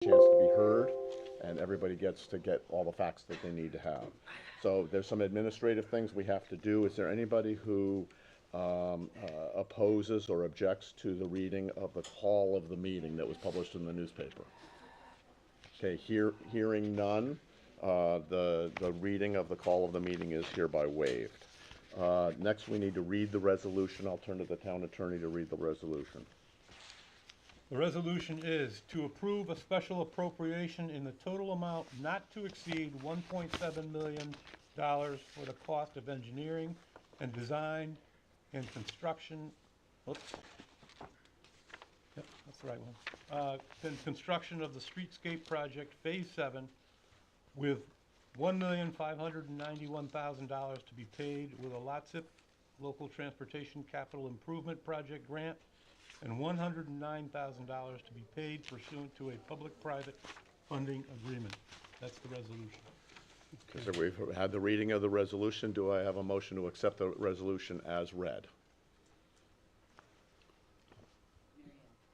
chance to be heard, and everybody gets to get all the facts that they need to have. So there's some administrative things we have to do. Is there anybody who opposes or objects to the reading of the call of the meeting that was published in the newspaper? Okay, hearing none, the reading of the call of the meeting is hereby waived. Next, we need to read the resolution. I'll turn to the town attorney to read the resolution. The resolution is to approve a special appropriation in the total amount not to exceed $1.7 million for the cost of engineering and design and construction. Oops. Yep, that's the right one. And construction of the Streetscape project, Phase 7, with $1,591,000 to be paid with a LoTCIP, Local Transportation Capital Improvement Project grant, and $109,000 to be paid pursuant to a public-private funding agreement. That's the resolution. Okay. So we've had the reading of the resolution. Do I have a motion to accept the resolution as read?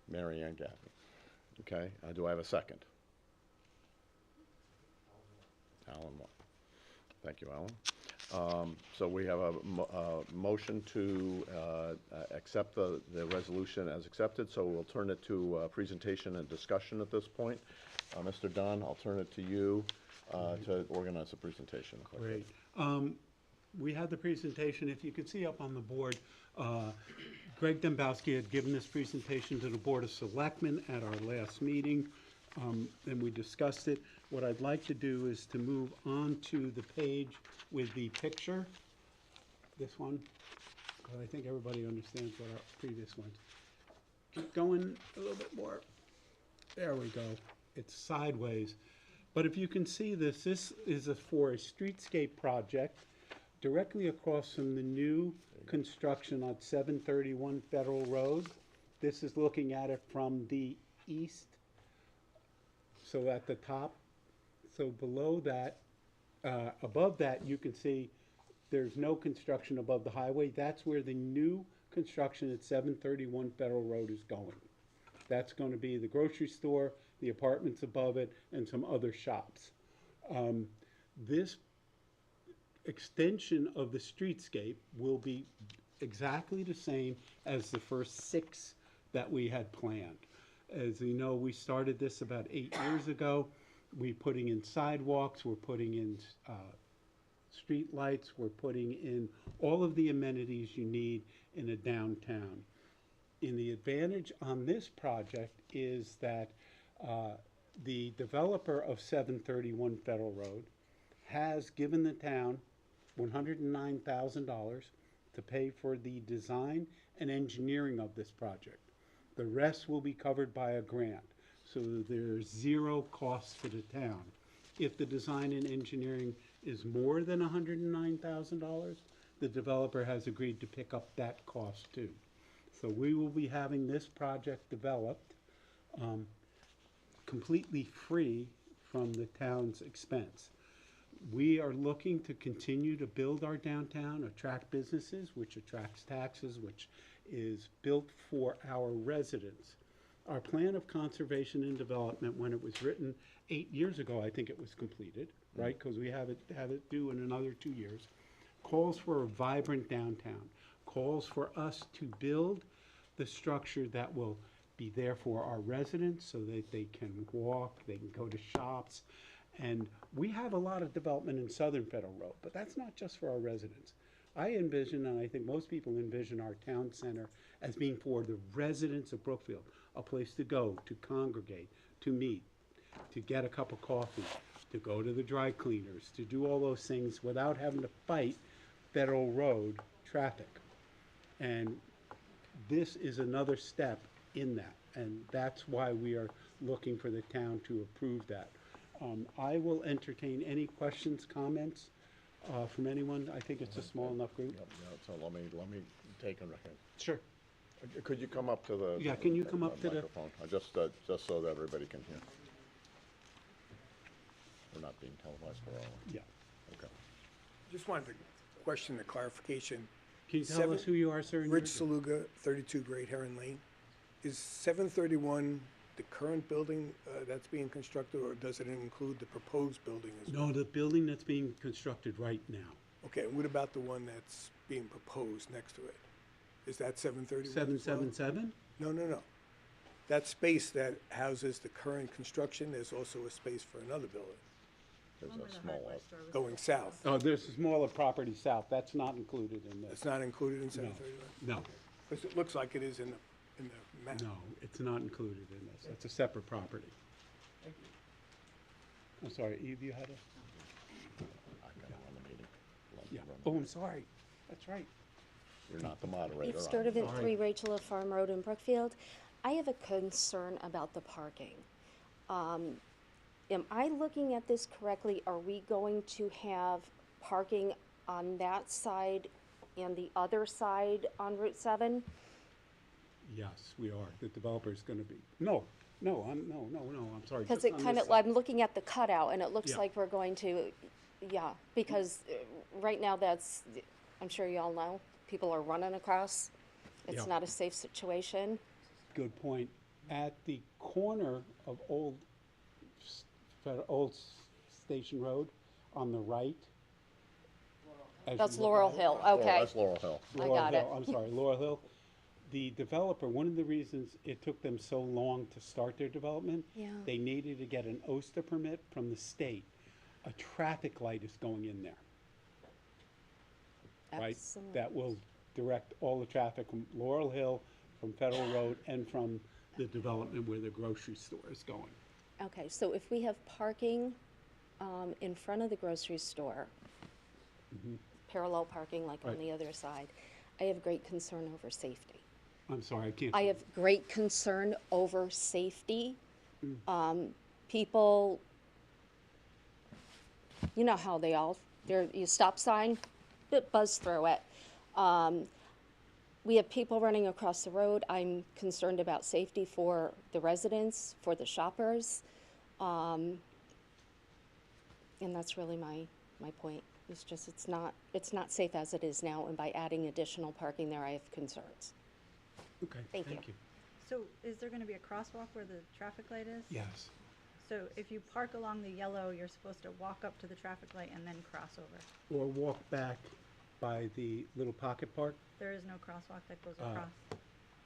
Mary Ann Gaffney. Okay. Do I have a second? Alan. Thank you, Alan. So we have a motion to accept the resolution as accepted, so we'll turn it to presentation and discussion at this point. Mr. Dunn, I'll turn it to you to organize the presentation. Great. We had the presentation, if you could see up on the board, Greg Dembowski had given this presentation to the Board of Selectmen at our last meeting, and we discussed it. What I'd like to do is to move on to the page with the picture, this one, but I think everybody understands what our previous ones. Keep going a little bit more. There we go. It's sideways. But if you can see this, this is for a streetscape project directly across from the new construction on 731 Federal Road. This is looking at it from the east. So at the top, so below that, above that, you can see there's no construction above the highway. That's where the new construction at 731 Federal Road is going. That's going to be the grocery store, the apartments above it, and some other shops. This extension of the streetscape will be exactly the same as the first 6 that we had planned. As you know, we started this about 8 years ago. We're putting in sidewalks, we're putting in street lights, we're putting in all of the amenities you need in a downtown. And the advantage on this project is that the developer of 731 Federal Road has given the town $109,000 to pay for the design and engineering of this project. The rest will be covered by a grant, so there's zero cost to the town. If the design and engineering is more than $109,000, the developer has agreed to pick up that cost too. So we will be having this project developed completely free from the town's expense. We are looking to continue to build our downtown, attract businesses, which attracts taxes, which is built for our residents. Our plan of conservation and development, when it was written 8 years ago, I think it was completed, right? Because we have it due in another 2 years, calls for a vibrant downtown, calls for us to build the structure that will be there for our residents so that they can walk, they can go to shops. And we have a lot of development in Southern Federal Road, but that's not just for our residents. I envision, and I think most people envision, our town center as being for the residents of Brookfield, a place to go, to congregate, to meet, to get a cup of coffee, to go to the dry cleaners, to do all those things without having to fight Federal Road traffic. And this is another step in that, and that's why we are looking for the town to approve that. I will entertain any questions, comments from anyone. I think it's a small enough group. Yep, yeah, so let me take a record. Sure. Could you come up to the Yeah, can you come up to the microphone? Just so that everybody can hear. We're not being televised for all. Yeah. Okay. Just wanted to question the clarification. Can you tell us who you are, sir? and Rich your- Saluga, 32 Great Heron Lane. Is 731 the current building that's being constructed, or does it include the proposed building as well? No, the building that's being constructed right now, Okay, and what about the one that's being proposed next to it? Is that 731 as well? 777? No, no, no. That space that houses the current construction, there's also a space for another building There's a small, going south. Oh, there's a smaller property south, that's not included in this. It's not included in 731? No, Because it looks like it is in the map. no, it's not included in this, it's a separate property. I'm sorry, Eve, you had a, I gotta run the meeting. Let me yeah, run oh, the I'm meeting. sorry, that's right. You're not the moderator. Eve Sturdivant, sorry. 3 Rachel of Farm Road in Brookfield. I have a concern about the parking. Am I looking at this correctly? Are we going to have parking on that side and the other side on Route 7? Yes, we are, the developer's gonna be, no, I'm sorry. Because just it on kind this of, side. I'm looking at the cutout and it looks Yeah. like we're going to, yeah, because right now that's, I'm sure you all know, people are running across. It's Yeah. not a safe situation. Good point. At the corner of Old Station Road on the right. as you That's look Laurel at it- Hill, Laurel- okay. That's Laurel Hill. I Laurel got it. Hill, I'm sorry, Laurel Hill. The developer, one of the reasons it took them so long to start their development, Yeah. they needed to get an OSTA permit from the state. A traffic light is going in there, right? Excellent. That will direct all the traffic from Laurel Hill, from Federal Road, and from the development where the grocery store is going. Okay, so if we have parking in front of the grocery store, parallel parking like on Right. the other side, I have great concern over safety. I'm sorry, I can't. I have great concern over safety. People, you know how they all, you stop sign, buzz through it. We have people running across the road. I'm concerned about safety for the residents, for the shoppers. And that's really my point. It's just, it's not safe as it is now, and by adding additional parking there, I have concerns. Okay, Thank thank you. you. So is there gonna be a crosswalk where the traffic light is? Yes, So if you park along the yellow, you're supposed to walk up to the traffic light and then cross over? or walk back by the little pocket park. There is no crosswalk that goes Uh, across?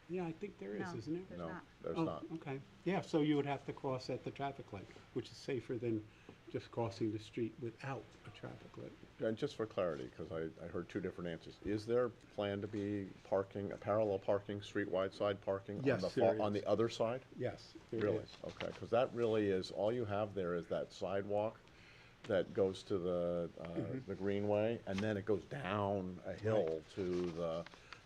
Yeah, I think there is, No. isn't there? There's No, not. there's Oh, not. okay. Yeah, so you would have to cross at the traffic light, which is safer than just crossing the street without a traffic light. And just for clarity, because I heard two different answers, is there planned to be parking, a parallel parking, street-wide side parking? on Yes, the there On is. the other side? Yes, there Really? is. Okay, because that really is, all you have there is that sidewalk that goes to the greenway, and then it goes down a hill to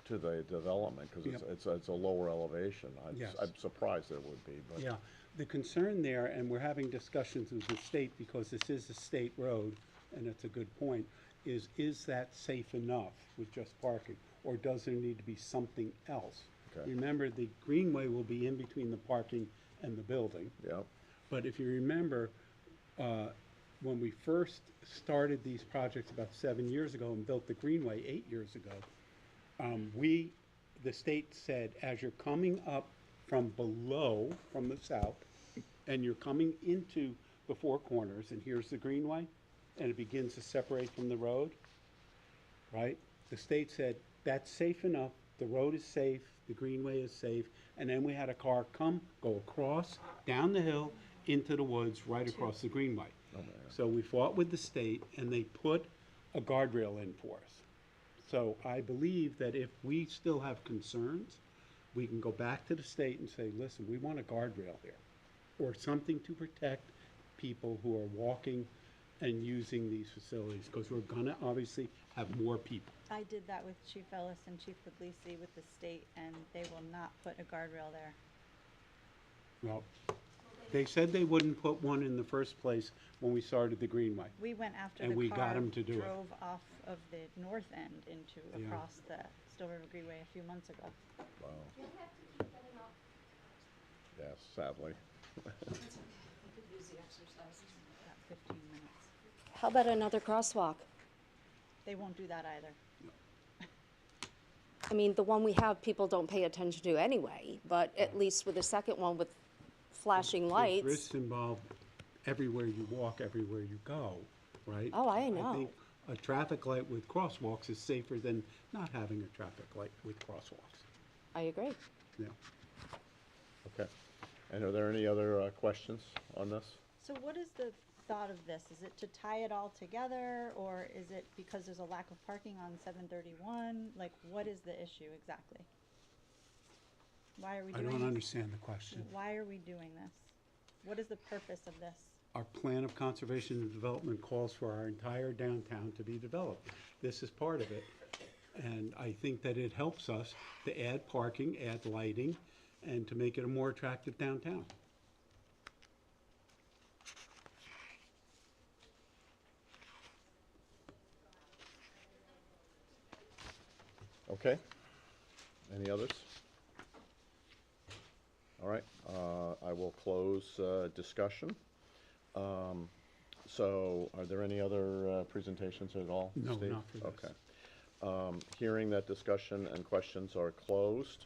the development, because Yep. it's a lower elevation. Yes. I'm surprised there would be, but. Yeah, the concern there, and we're having discussions with the state, because this is a state road, and it's a good point, is that safe enough with just parking? Or does there need to be something else? Okay. Remember, the greenway will be in between the parking and the building. Yeah, But if you remember, when we first started these projects about 7 years ago and built the greenway 8 years ago, the state said, as you're coming up from below, from the south, and you're coming into the Four Corners, and here's the greenway, and it begins to separate from the road, right? The state said, that's safe enough, the road is safe, the greenway is safe, and then we had a car go across, down the hill, into the woods, right across the greenway. So we fought with the state, and they put a guardrail in for us. So I believe that if we still have concerns, we can go back to the state and say, listen, we want a guardrail here, or something to protect people who are walking and using these facilities, because we're gonna obviously have more people. I did that with Chief Ellis and Chief Puglisi with the state, and they will not put a guardrail there. Well, they said they wouldn't put one in the first place when we started the greenway. We went after And the we got car 'em to do it. drove off of the north end into, Yeah. across the Still River Greenway a few months ago. wow. Yes, sadly. About 15 minutes. How about another crosswalk? They won't do that either. I mean, the one we have, people don't pay attention to anyway, but at least with the second one with flashing There's lights. risks involved everywhere you walk, everywhere you go, right? Oh, I I know. think a traffic light with crosswalks is safer than not having a traffic light with crosswalks. I agree. Yeah. Okay. And are there any other questions on this? So what is the thought of this? Is it to tie it all together, or is it because there's a lack of parking on 731? Like, what is the issue exactly? Why are we I doing don't this? understand the question. Why are we doing this? What is the purpose of this? Our plan of conservation and development calls for our entire downtown to be developed. This is part of it. And I think that it helps us to add parking, add lighting, and to make it a more attractive downtown. Okay. Any others? All right, I will close discussion. So are there any other presentations at all, No, Steve? not for this. Okay. Hearing that discussion and questions are closed,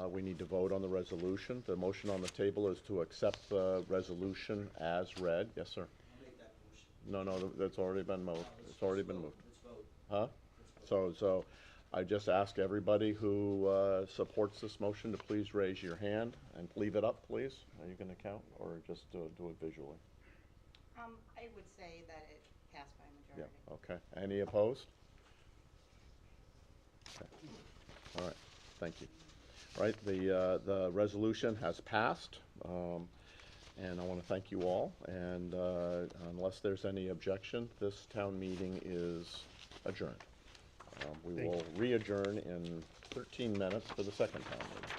we need to vote on the resolution. The motion on the table is to accept the resolution as read. Yes, sir? No, that's already been moved. It's already been moved. Huh? So I just ask everybody who supports this motion to please raise your hand and leave it up, please. Are you gonna count, or just do it visually? I would say that it passed by Yeah, majority. okay. Any opposed? Okay. All right, thank you. All right, the resolution has passed, and I want to thank you all, and unless there's any objection, this town meeting is adjourned. We will re-adjourn in 13 minutes for the second town meeting.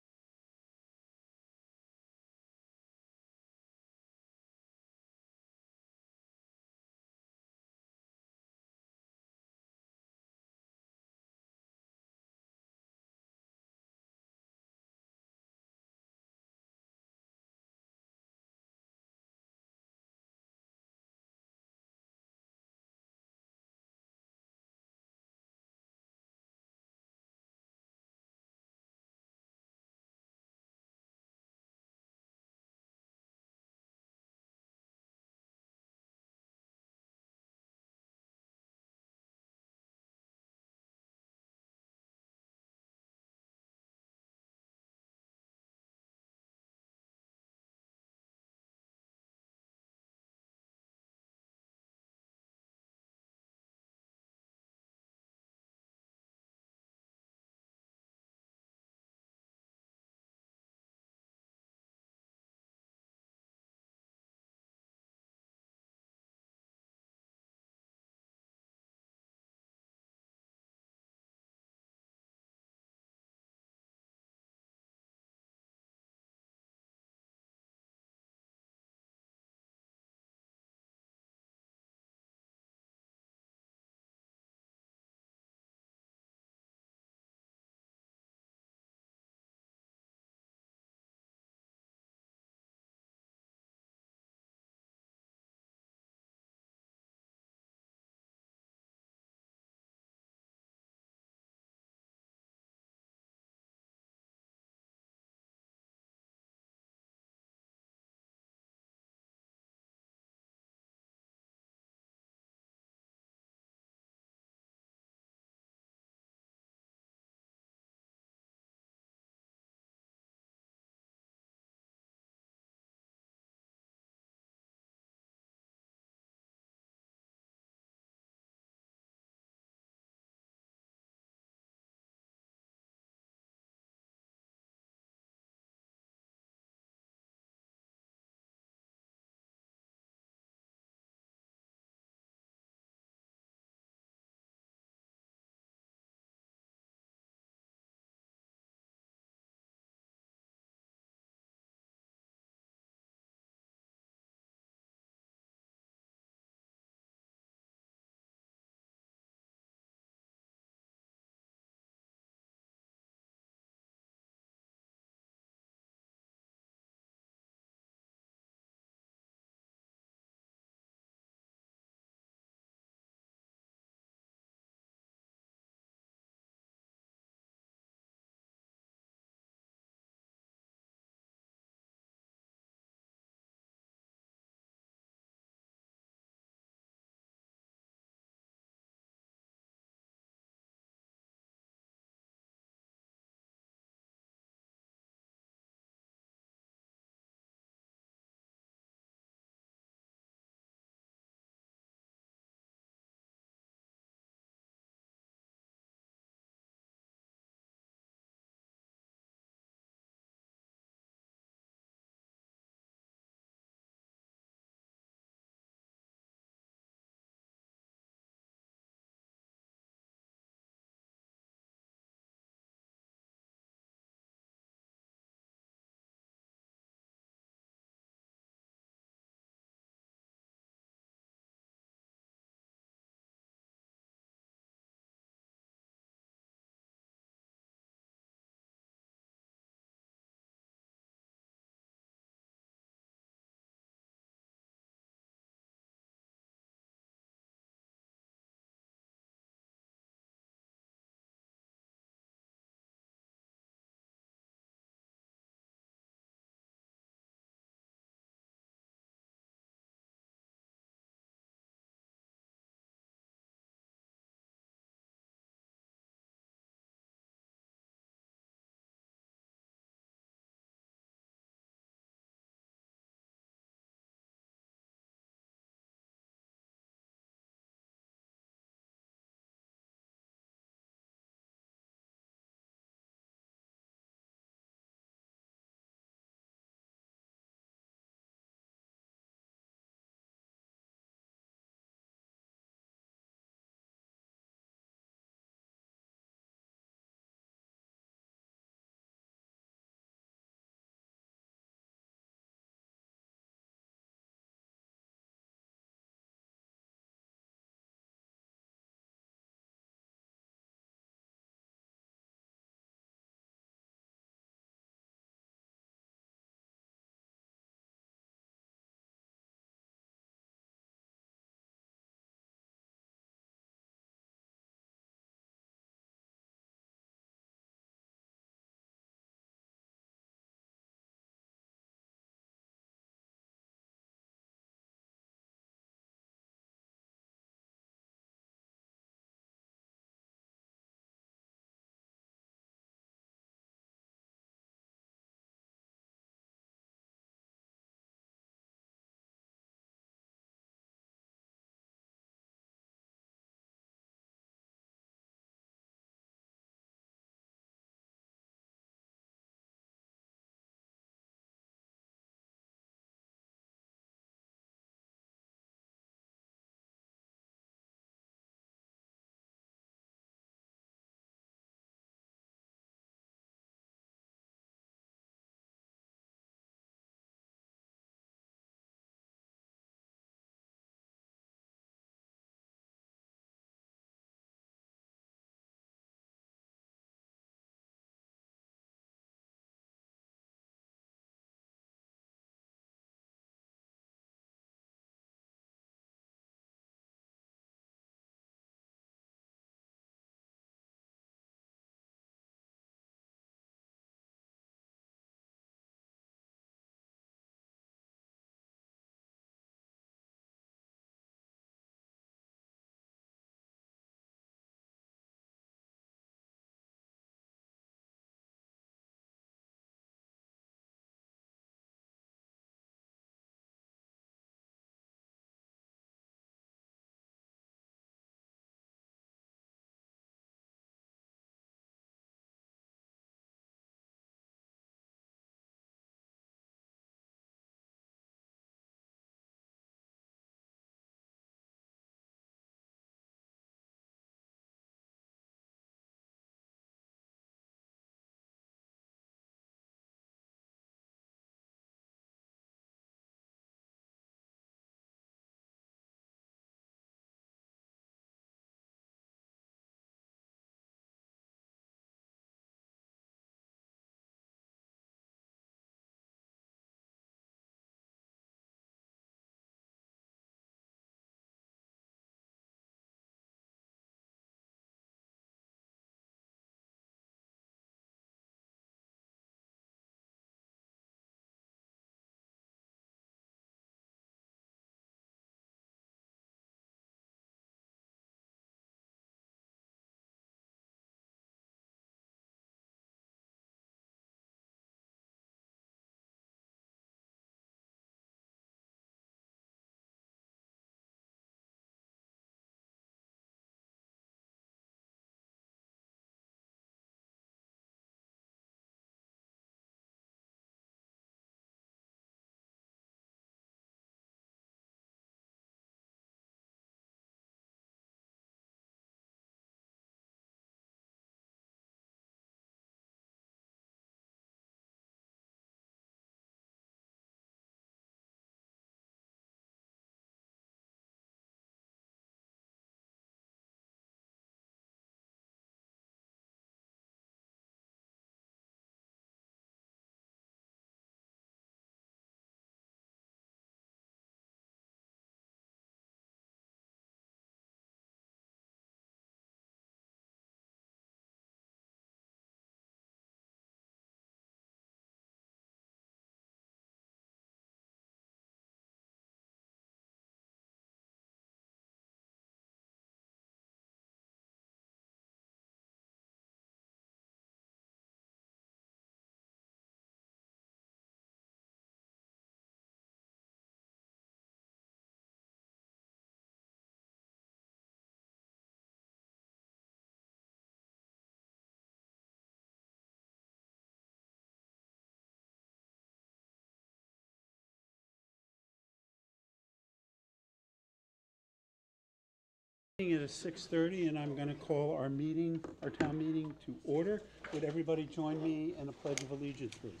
It is 6:30, and I'm going to call our meeting, our town meeting, to order. Would everybody join me in a pledge of allegiance, please?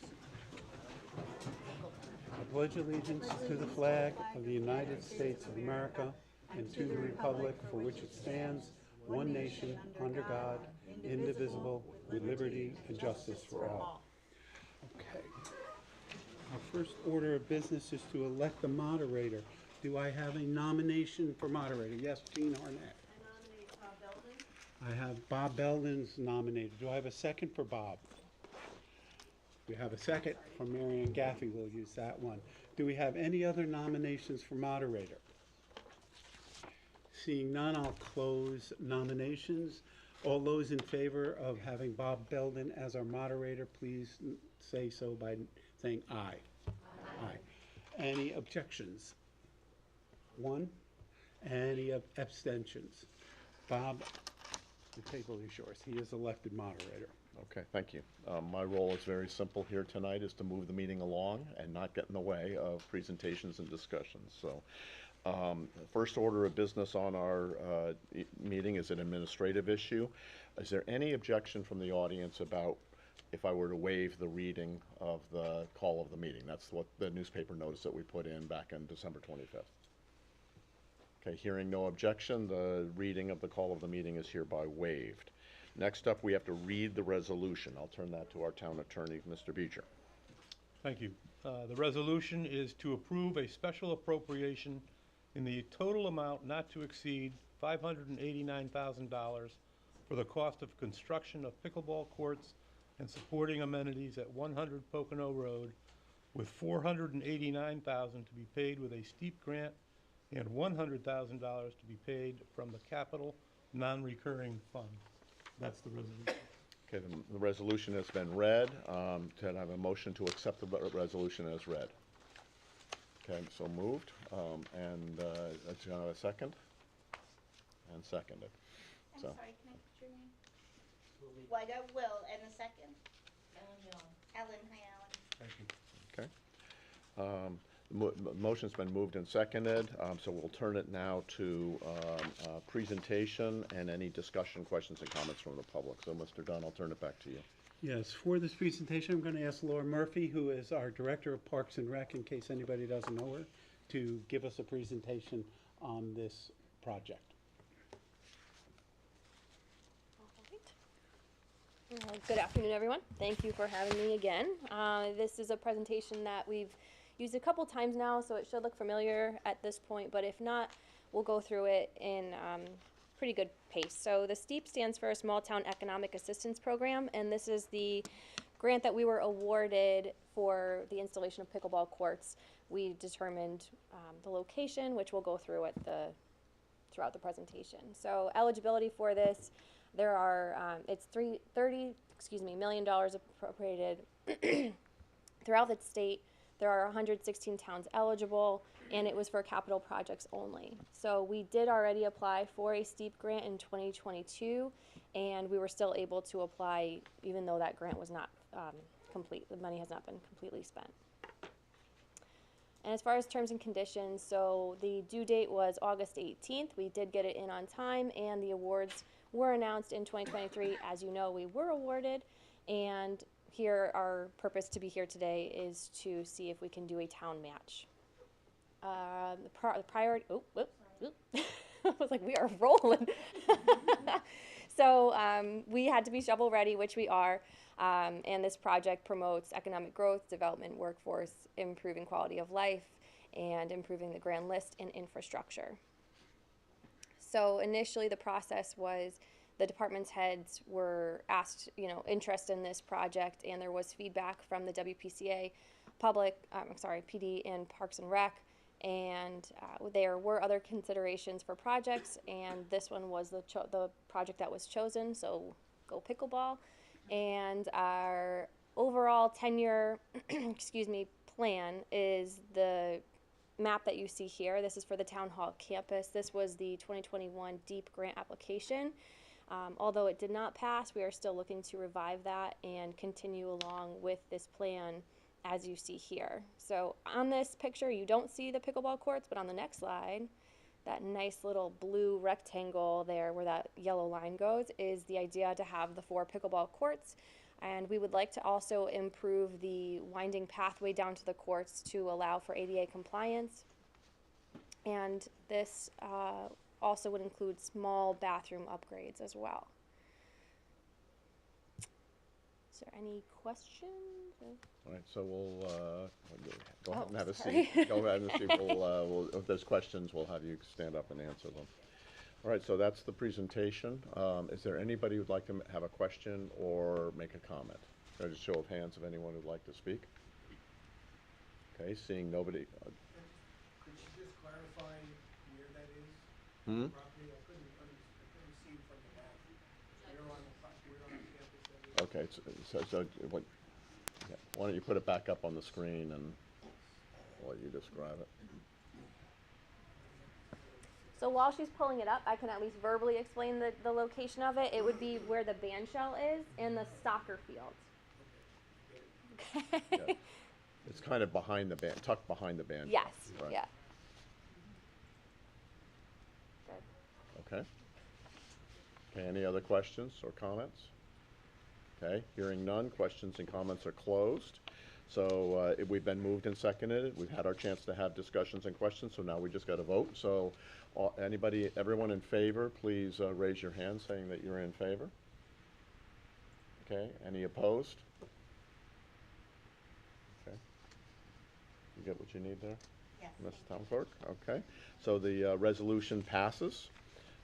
I pledge allegiance to the flag of the United States of America and to the republic for which it stands, one nation, under God, indivisible, with liberty and justice for all. Okay. Our first order of business is to elect the moderator. Do I have a nomination for moderator? Yes, Jean Arnett. I nominate Bob Belden. I have Bob Belden's nominated. Do I have a second for Bob? We have a second from Marion Gaffey. We'll use that one. Do we have any other nominations for moderator? Seeing none, I'll close nominations. All those in favor of having Bob Belden as our moderator, please say so by saying aye. Aye. Any objections? One. Any abstentions? Bob, the table is yours. He is elected moderator. Okay, thank you. My role is very simple here tonight, is to move the meeting along and not get in the way of presentations and discussions. So, the first order of business on our meeting is an administrative issue. Is there any objection from the audience about if I were to waive the reading of the call of the meeting? That's what the newspaper notice that we put in back on December 25th. Okay, hearing no objection, the reading of the call of the meeting is hereby waived. Next up, we have to read the resolution. I'll turn that to our town attorney, Mr. Beecher. Thank you. The resolution is to approve a special appropriation in the total amount not to exceed $589,000 for the cost of construction of pickleball courts and supporting amenities at 100 Pocono Road, with $489,000 to be paid with a STEAP grant and $100,000 to be paid from the capital non-recurring fund. That's the resolution. Okay, the resolution has been read. Can I have a motion to accept the resolution as read? Okay, so moved. Let's have a second. And seconded. I'm So, sorry, can I put your name? Well, I got Will, and the second? Ellen, hi Ellen. Thank you. okay. Motion's been moved and seconded, so we'll turn it now to presentation and any discussion, questions, and comments from the public. So, Mr. Dunn, I'll turn it back to you. Yes, for this presentation, I'm going to ask Laura Murphy, who is our Director of Parks and Rec, in case anybody doesn't know her, to give us a presentation on this project. Good afternoon, everyone. Thank you for having me again. This is a presentation that we've used a couple times now, so it should look familiar at this point, but if not, we'll go through it in pretty good pace. So the STEAP stands for Small Town Economic Assistance Program, and this is the grant that we were awarded for the installation of pickleball courts. We determined the location, which we'll go through throughout the presentation. So eligibility for this, there are, it's $30 million appropriated throughout the state. There are 116 towns eligible, and it was for capital projects only. So we did already apply for a STEAP grant in 2022, and we were still able to apply even though that grant was not complete. The money has not been completely spent. And as far as terms and conditions, so the due date was August 18th. We did get it in on time, and the awards were announced in 2023. As you know, we were awarded, and here, our purpose to be here today is to see if we can do a town match. The priority, I was like, we are rolling. So we had to be shovel ready, which we are, and this project promotes economic growth, development, workforce, improving quality of life, and improving the grand list and infrastructure. So initially the process was the department's heads were asked, interest in this project, and there was feedback from the WPCA, PD and Parks and Rec, and there were other considerations for projects, and this one was the project that was chosen, so go Pickleball. And our overall 10-year, plan is the map that you see here. This is for the Town Hall campus. This was the 2021 DEEP grant application. Although it did not pass, we are still looking to revive that and continue along with this plan as you see here. So on this picture, you don't see the pickleball courts, but on the next slide, that nice little blue rectangle there where that yellow line goes is the idea to have the 4 pickleball courts. And we would like to also improve the winding pathway down to the courts to allow for ADA compliance. And this also would include small bathroom upgrades as well. Is there any questions? All right, so we'll, go ahead Oh, and have a sorry. seat. Go ahead and see, if there's questions, we'll have you stand up and answer them. All right, so that's the presentation. Is there anybody who'd like to have a question or make a comment? Can I just show of hands of anyone who'd like to speak? Okay, seeing nobody. Could you just clarify where that is? Hmm? Property, I couldn't see it from the map. Where on the campus that is? Okay, so what, yeah, why don't you put it back up on the screen and I'll let you describe it. So while she's pulling it up, I can at least verbally explain the location of it. It would be where the band shell is and the soccer field. Yeah. It's kind of behind the band, tucked behind the band. Yes, Right. yeah. Good. Okay. Okay, any other questions or comments? Okay, hearing none, questions and comments are closed. So we've been moved and seconded. We've had our chance to have discussions and questions, so now we just got to vote. So everyone in favor, please raise your hand saying that you're in favor. Okay, any opposed? Okay. You get what you need there? Yes. Ms. Town Clerk? Okay. So the resolution passes,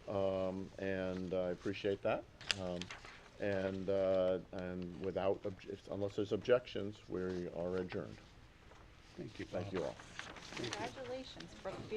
and I appreciate that. And without, unless there's objections, we are adjourned. Thank you, Thank you all. Congratulations, Brookfield.